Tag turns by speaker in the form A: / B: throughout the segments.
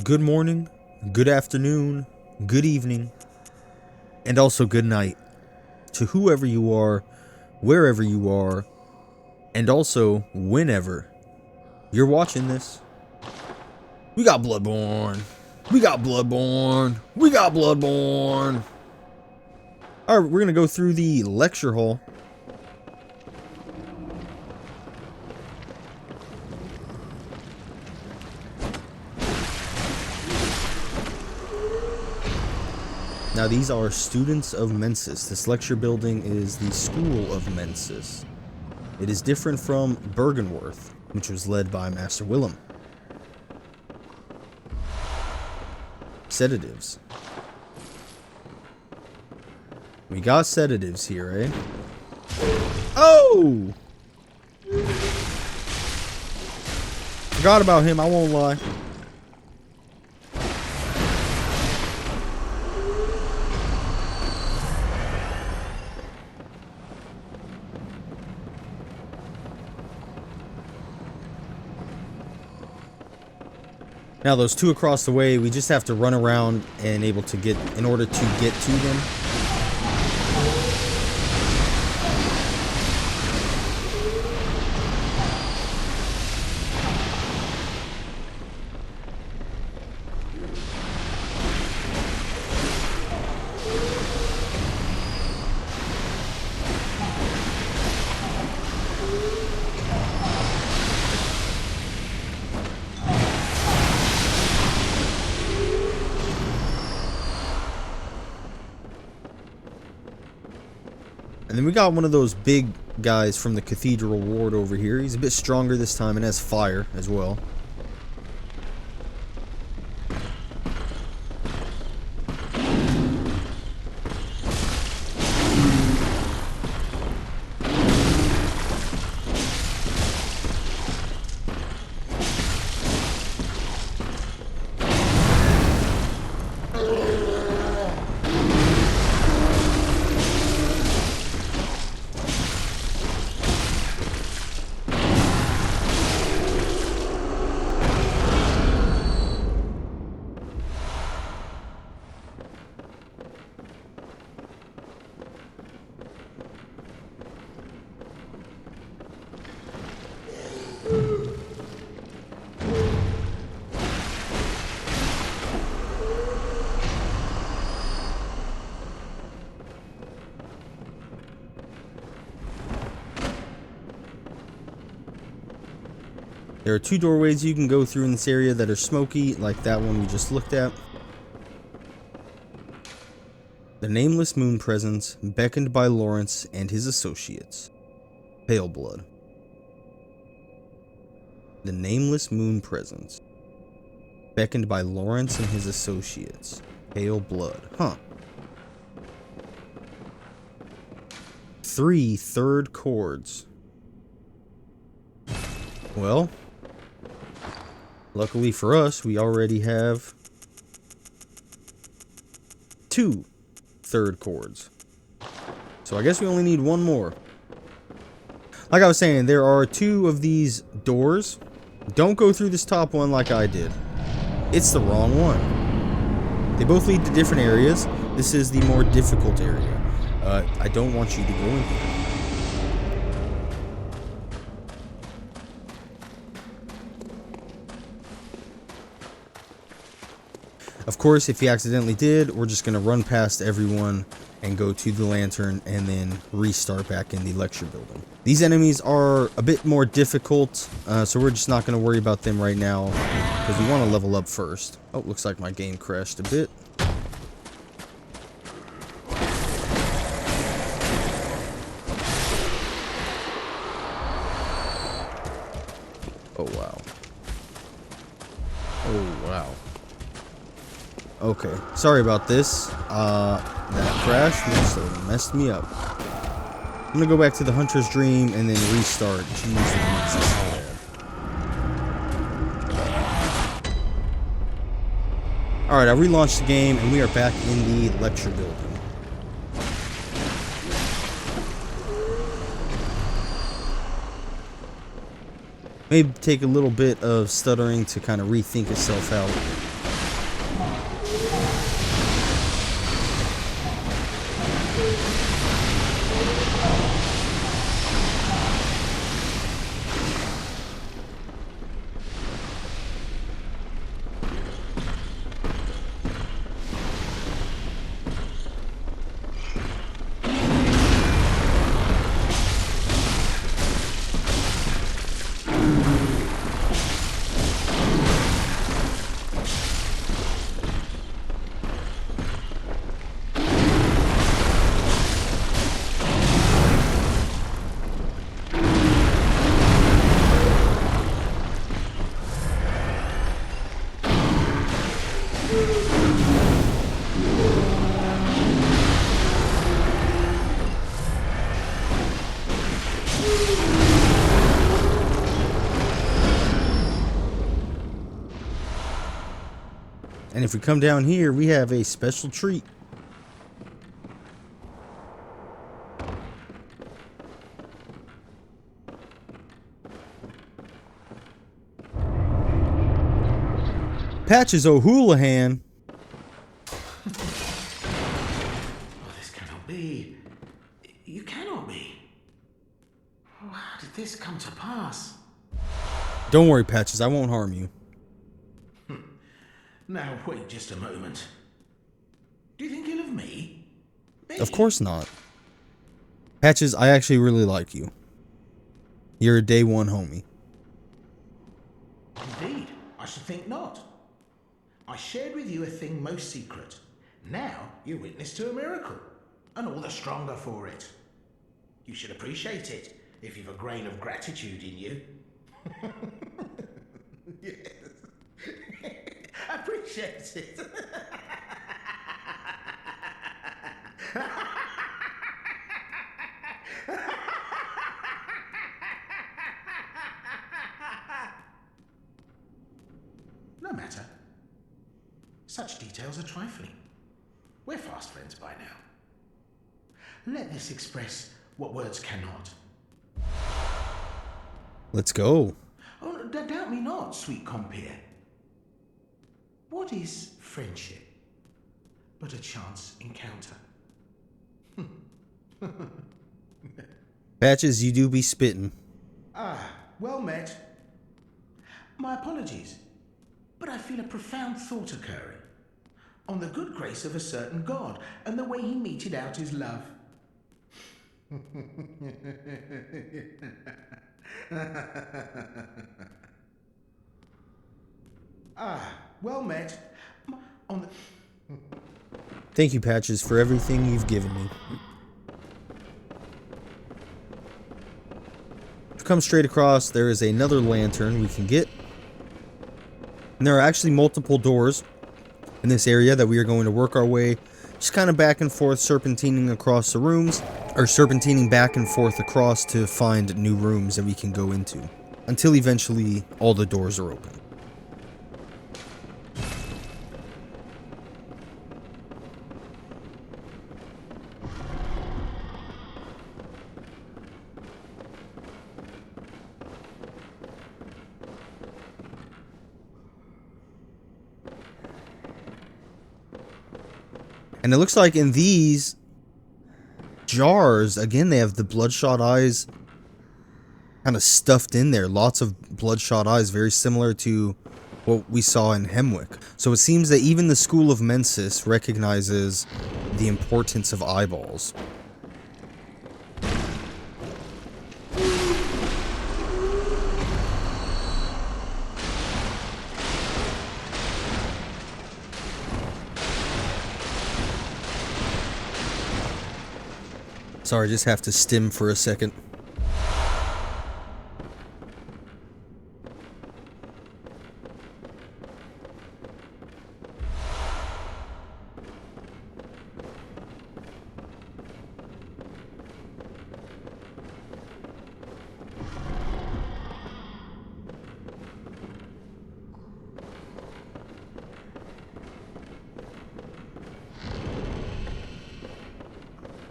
A: Good morning, good afternoon, good evening, and also good night to whoever you are, wherever you are, and also whenever you're watching this. We got Bloodborne. We got Bloodborne. We got Bloodborne. Alright, we're gonna go through the lecture hall. Now these are students of Mensis. This lecture building is the School of Mensis. It is different from Bergenworth, which was led by Master Willem. Sedatives. We got sedatives here, eh? Oh! Forgot about him, I won't lie. Now those two across the way, we just have to run around and able to get, in order to get to them. And then we got one of those big guys from the Cathedral Ward over here. He's a bit stronger this time and has fire as well. There are two doorways you can go through in this area that are smoky, like that one we just looked at. The Nameless Moon Presence, beckoned by Lawrence and his associates. Pale Blood. The Nameless Moon Presence, beckoned by Lawrence and his associates. Pale Blood. Huh. 3 third chords. Well, luckily for us, we already have 2 third chords. So I guess we only need one more. Like I was saying, there are 2 of these doors. Don't go through this top one like I did. It's the wrong one. They both lead to different areas. This is the more difficult area. I don't want you to go in here. Of course, if you accidentally did, we're just going to run past everyone and go to the lantern and then restart back in the lecture building. These enemies are a bit more difficult, so we're just not going to worry about them right now because we want to level up first. Oh, looks like my game crashed a bit. Oh, wow. Oh, wow. Okay, sorry about this. That crash must have messed me up. I'm gonna go back to the Hunter's Dream and then restart. Alright, I relaunched the game and we are back in the lecture building. May take a little bit of stuttering to kind of rethink itself out. And if we come down here, we have a special treat. Patches O'Houlihan.
B: Oh, this cannot be. You cannot be. Oh, how did this come to pass?
A: Don't worry, Patches. I won't harm you.
B: Now, wait just a moment. Do you think ill of me?
A: Of course not. Patches, I actually really like you. You're a day one homie.
B: Indeed, I should think not. I shared with you a thing most secret. Now you're witness to a miracle, and all the stronger for it. You should appreciate it if you've a grain of gratitude in you. Yes. Appreciate it. No matter. Such details are trifling. We're fast friends by now. Let this express what words cannot.
A: Let's go.
B: Oh, doubt me not, sweet compeer. What is friendship but a chance encounter?
A: Patches, you do be spitting.
B: Ah, well met. My apologies, but I feel a profound thought occurring on the good grace of a certain god and the way he meted out his love. Ah, well met. On the...
A: Thank you, Patches, for everything you've given me. If we come straight across, there is another lantern we can get. And there are actually multiple doors in this area that we are going to work our way just kind of back and forth, serpentining across the rooms, or serpentining back and forth across to find new rooms that we can go into, until eventually all the doors are open. And it looks like in these jars, again, they have the bloodshot eyes kind of stuffed in there. Lots of bloodshot eyes, very similar to what we saw in Hemwick. So it seems that even the School of Mensis recognizes the importance of eyeballs. Sorry, just have to stim for a second.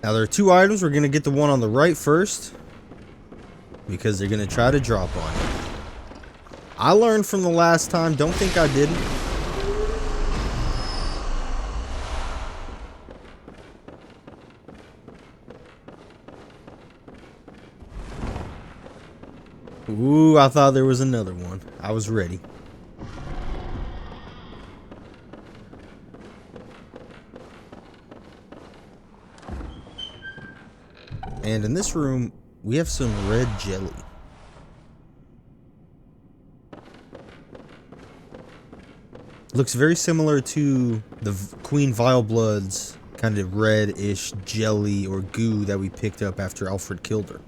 A: Now there are two items. We're going to get the one on the right first, because they're going to try to drop on it. I learned from the last time. Don't think I didn't. Ooh, I thought there was another one. I was ready. And in this room, we have some red jelly. Looks very similar to the Queen Vileblood's kind of red-ish jelly or goo that we picked up after Alfred killed her.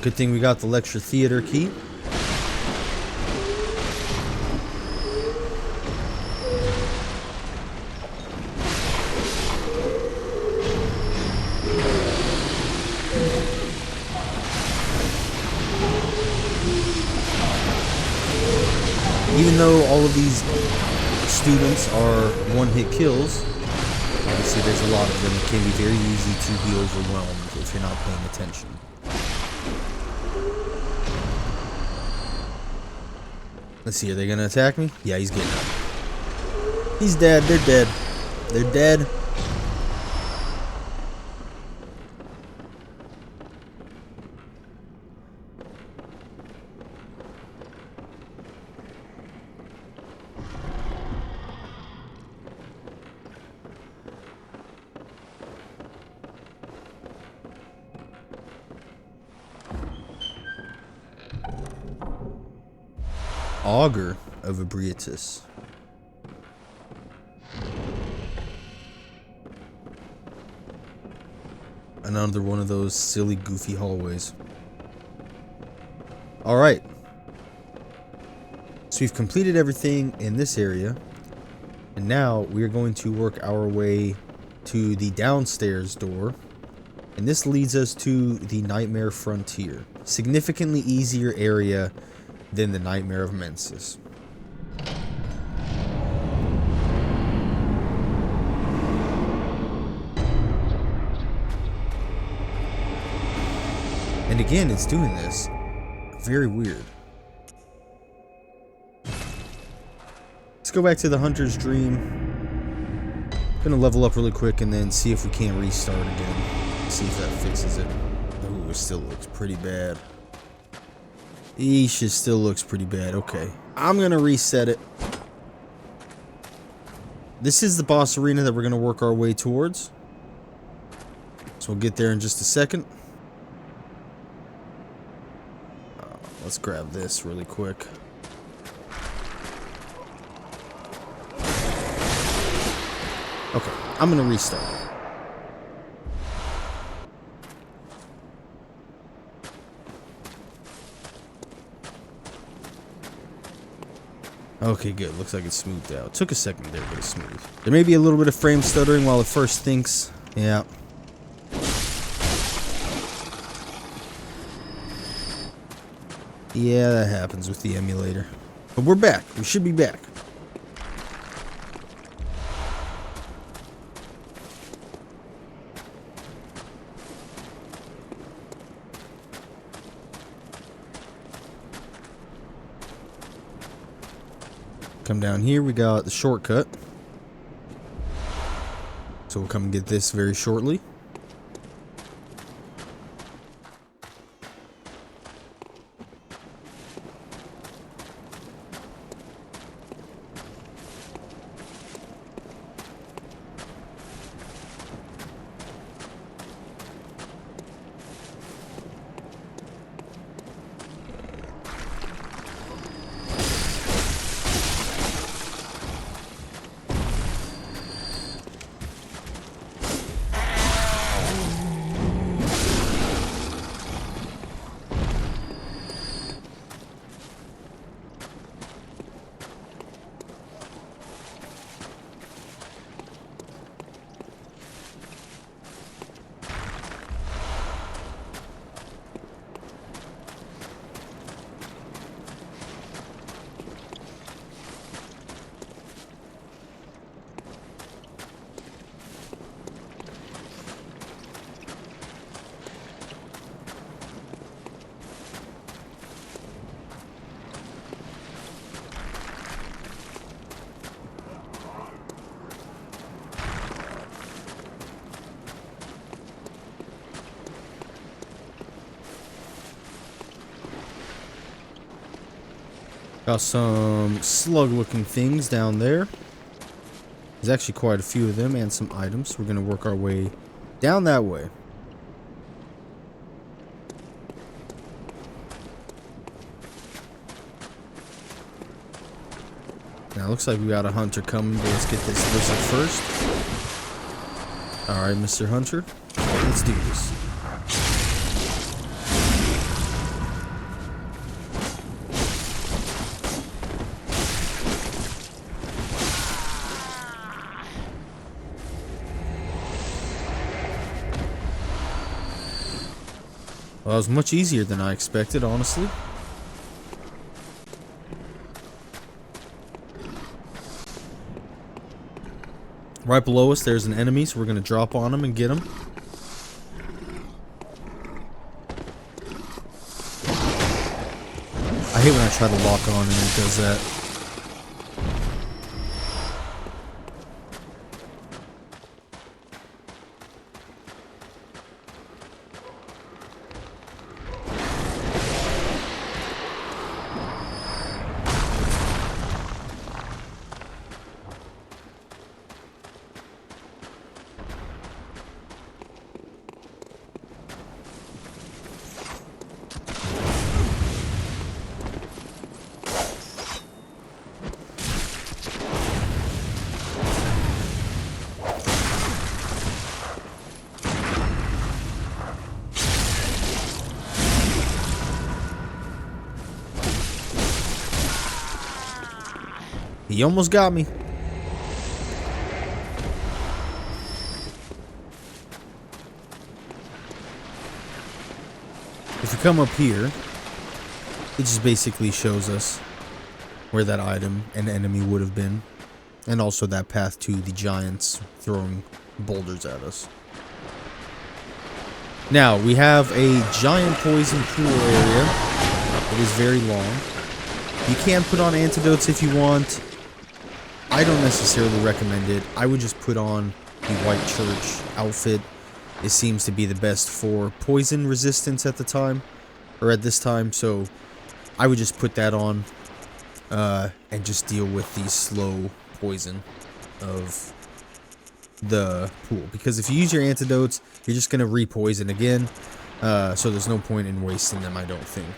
A: Good thing we got the lecture theater key. these students are one-hit kills. Obviously, there's a lot of them. It can be very easy to be overwhelmed if you're not paying attention. Let's see, are they gonna attack me? Yeah, he's getting up. He's dead. They're dead. They're dead. Augur of Ebrietus. Another one of those silly, goofy hallways. Alright. So we've completed everything in this area. And now we're going to work our way to the downstairs door. And this leads us to the Nightmare Frontier. Significantly easier area than the Nightmare of Mensis. And again, it's doing this. Very weird. Let's go back to the Hunter's Dream. Gonna level up really quick and then see if we can't restart again. See if that fixes it. Ooh, it still looks pretty bad. Eesh, it still looks pretty bad. Okay. I'm gonna reset it. This is the boss arena that we're gonna work our way towards. So we'll get there in just a second. Let's grab this really quick. Okay, I'm gonna restart. Okay, good. Looks like it's smoothed out. Took a second there, but it's smooth. There may be a little bit of frame stuttering while it first thinks. Yeah. Yeah, that happens with the emulator. But we're back. We should be back. Come down here, we got the shortcut. So we'll come and get this very shortly. Got some slug-looking things down there. There's actually quite a few of them and some items. We're going to work our way down that way. Now, looks like we got a hunter coming, but let's get this lizard first. Alright, Mr. Hunter. Let's do this. Well, that was much easier than I expected, honestly. Right below us, there's an enemy, so we're going to drop on him and get him. I hate when I try to lock on and it does that. He almost got me. If you come up here, it just basically shows us where that item and enemy would have been. And also that path to the giants throwing boulders at us. Now, we have a giant poison pool area. It is very long. You can put on antidotes if you want. I don't necessarily recommend it. I would just put on the White Church outfit. It seems to be the best for poison resistance at the time, or at this time, so I would just put that on and just deal with the slow poison of the pool. Because if you use your antidotes, you're just going to re-poison again, so there's no point in wasting them, I don't think.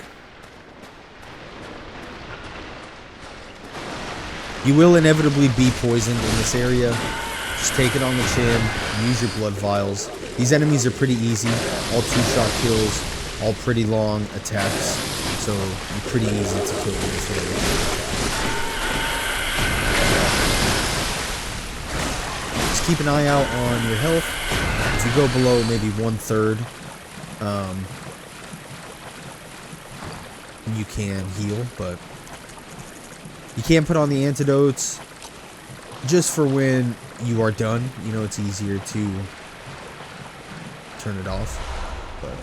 A: You will inevitably be poisoned in this area. Just take it on the chin, use your blood vials. These enemies are pretty easy, all 2-shot kills, all pretty long attacks, so you're pretty easy to kill in this area. Just keep an eye out on your health. If you go below maybe 1/3, you can heal, but you can't put on the antidotes just for when you are done. You know, it's easier to turn it off, but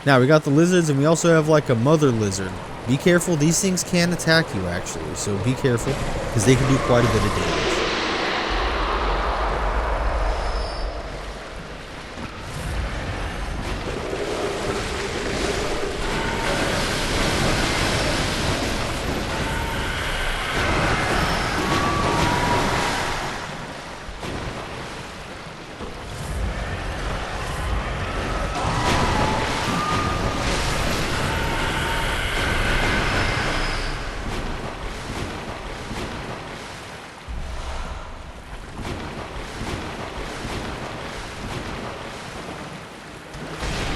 A: now we got the lizards, and we also have like a mother lizard. Be careful, these things can attack you actually, so be careful, because they can do quite a bit of damage.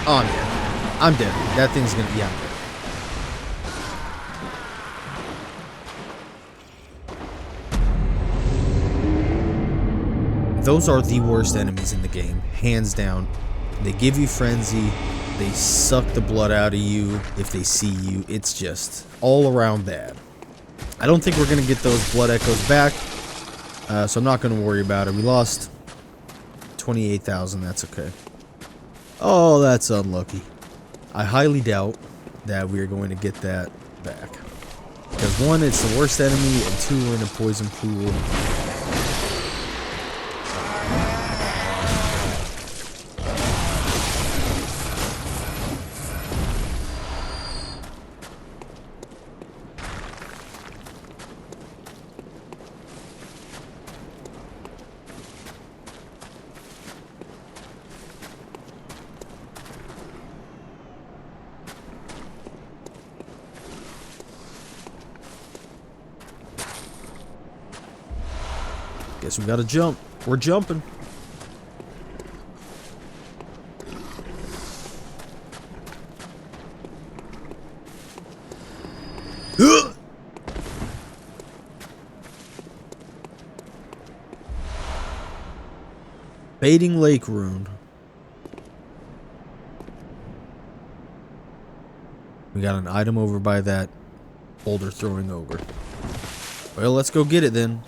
A: Oh man. I'm dead. That thing's gonna... Yeah, I'm dead. Those are the worst enemies in the game, hands down. They give you frenzy, they suck the blood out of you if they see you. It's just all around bad. I don't think we're going to get those blood echoes back, so I'm not going to worry about it. We lost 28,000, that's okay. Oh, that's unlucky. I highly doubt that we are going to get that back. Because one, it's the worst enemy, and two, we're in a poison pool. Guess we gotta jump. We're jumping. Baiting Lake Rune. We got an item over by that boulder throwing ogre. Well, let's go get it then.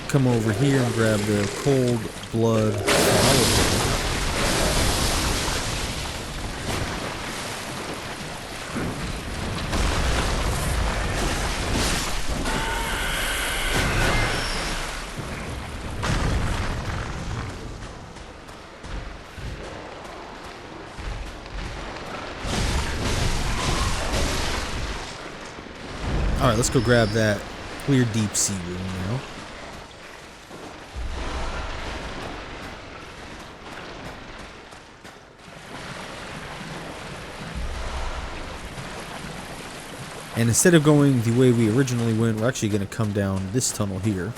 A: Come over here and grab the cold blood flower. Alright, let's go grab that clear deep sea room now. And instead of going the way we originally went, we're actually going to come down this tunnel here.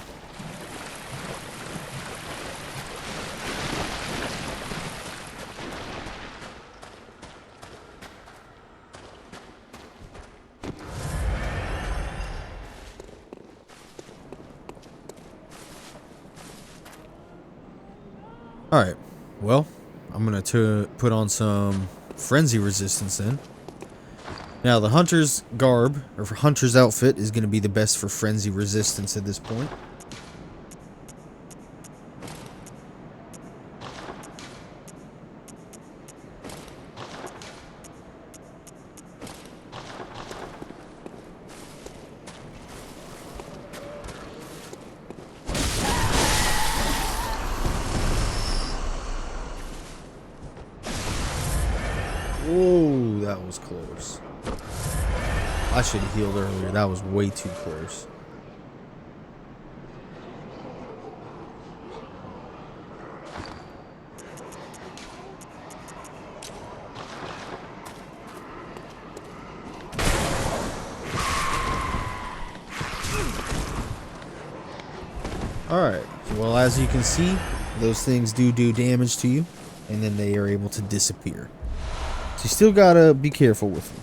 A: Alright, well, I'm going to put on some frenzy resistance then. Now, the hunter's garb, or hunter's outfit, is going to be the best for frenzy resistance at this point. Whoa, that was close. I should have healed earlier. That was way too close. Alright, well, as you can see, those things do damage to you, and then they are able to disappear. So you still gotta be careful with them.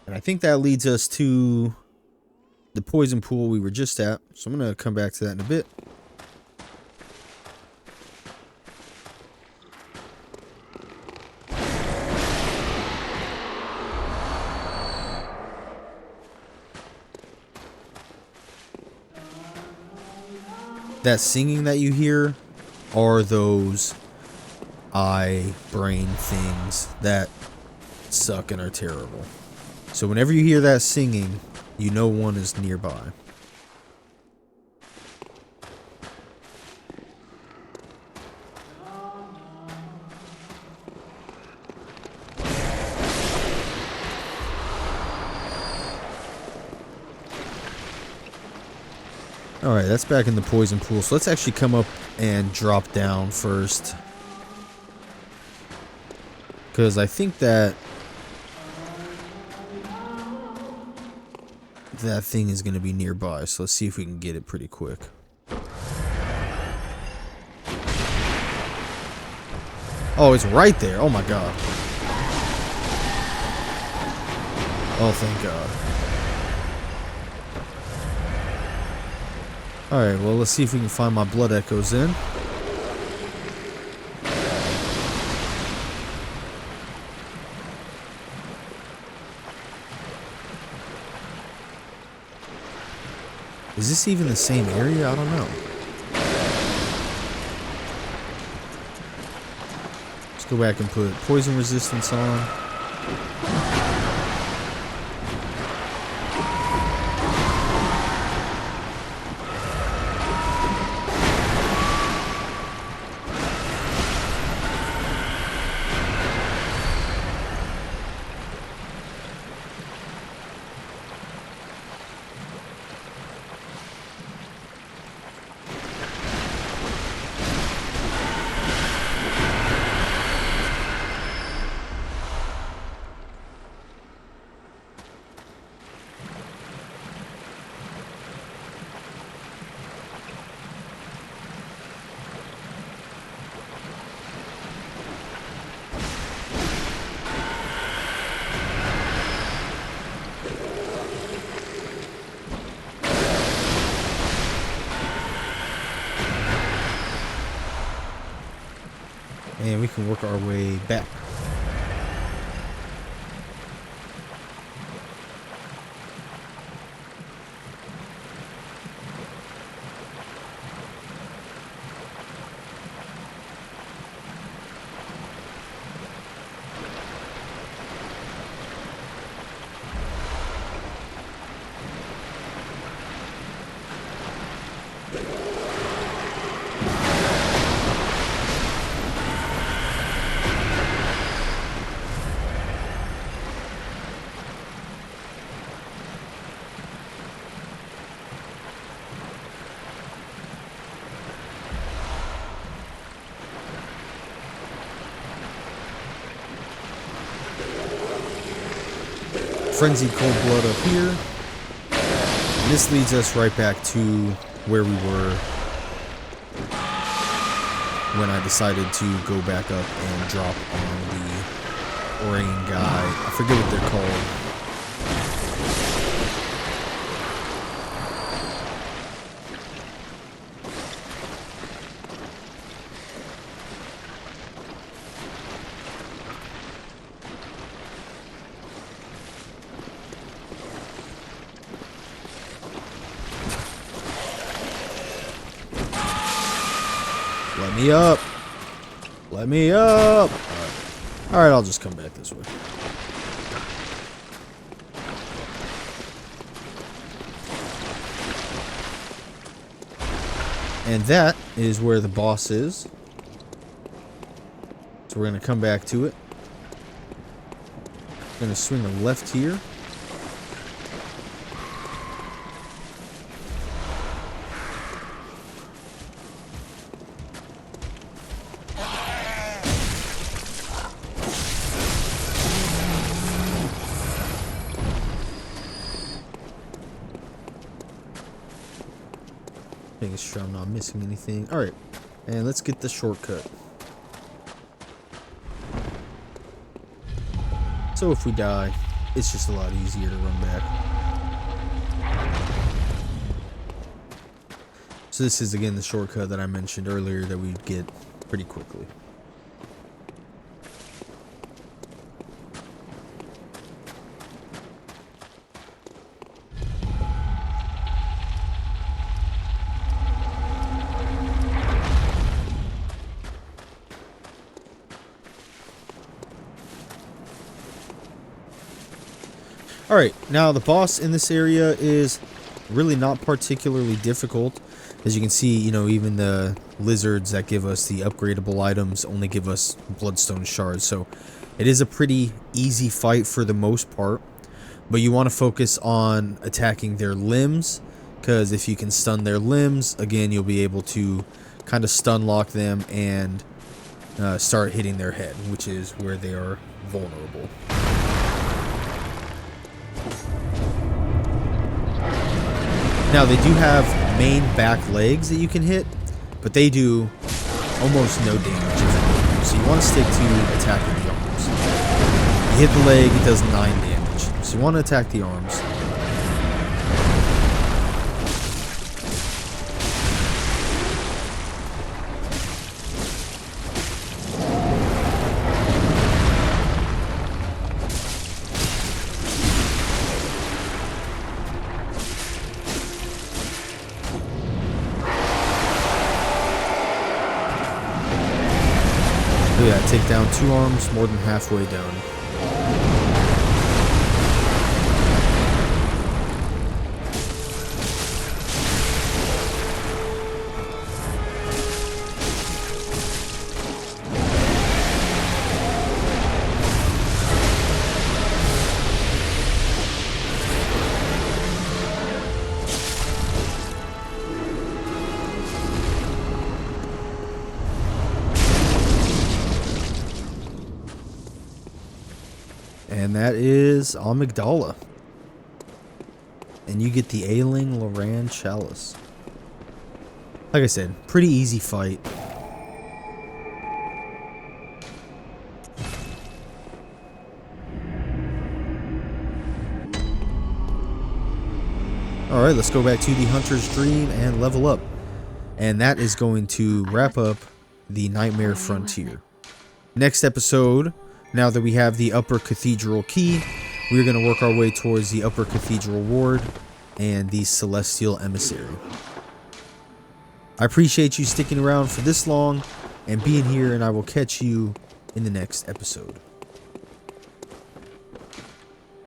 A: And I think that leads us to the poison pool we were just at. So I'm going to come back to that in a bit. that singing that you hear are those eye brain things that suck and are terrible. So whenever you hear that singing, you know one is nearby. Alright, that's back in the poison pool. So let's actually come up and drop down first. Because I think that thing is going to be nearby. So let's see if we can get it pretty quick. Oh, it's right there. Oh my god. Oh, thank god. Alright, well, let's see if we can find my blood echoes in. Is this even the same area? I don't know. Let's go back and put poison resistance on. And we can work our way back. Frenzied cold blood up here. And this leads us right back to where we were when I decided to go back up and drop on the rain guy. I forget what they're called. Let me up. Let me up. Alright, I'll just come back this way. And that is where the boss is. So we're going to come back to it. Going to swing a left here. Making sure I'm not missing anything. Alright, and let's get the shortcut. So if we die, it's just a lot easier to run back. So this is again the shortcut that I mentioned earlier that we'd get pretty quickly. Alright, now the boss in this area is really not particularly difficult. As you can see, you know, even the lizards that give us the upgradable items only give us bloodstone shards. So it is a pretty easy fight for the most part. But you want to focus on attacking their limbs, because if you can stun their limbs, again, you'll be able to kind of stun lock them and start hitting their head, which is where they are vulnerable. Now, they do have main back legs that you can hit, but they do almost no damage if anything. So you want to stick to attacking the arms. You hit the leg, it does 9 damage. So you want to attack the arms. So yeah, take down 2 arms, more than halfway down. And that is Amygdala. And you get the Ailing Loran Chalice. Like I said, pretty easy fight. Alright, let's go back to the Hunter's Dream and level up. And that is going to wrap up the Nightmare Frontier. Next episode, now that we have the Upper Cathedral Key, we're going to work our way towards the Upper Cathedral Ward and the Celestial Emissary. I appreciate you sticking around for this long and being here, and I will catch you in the next episode.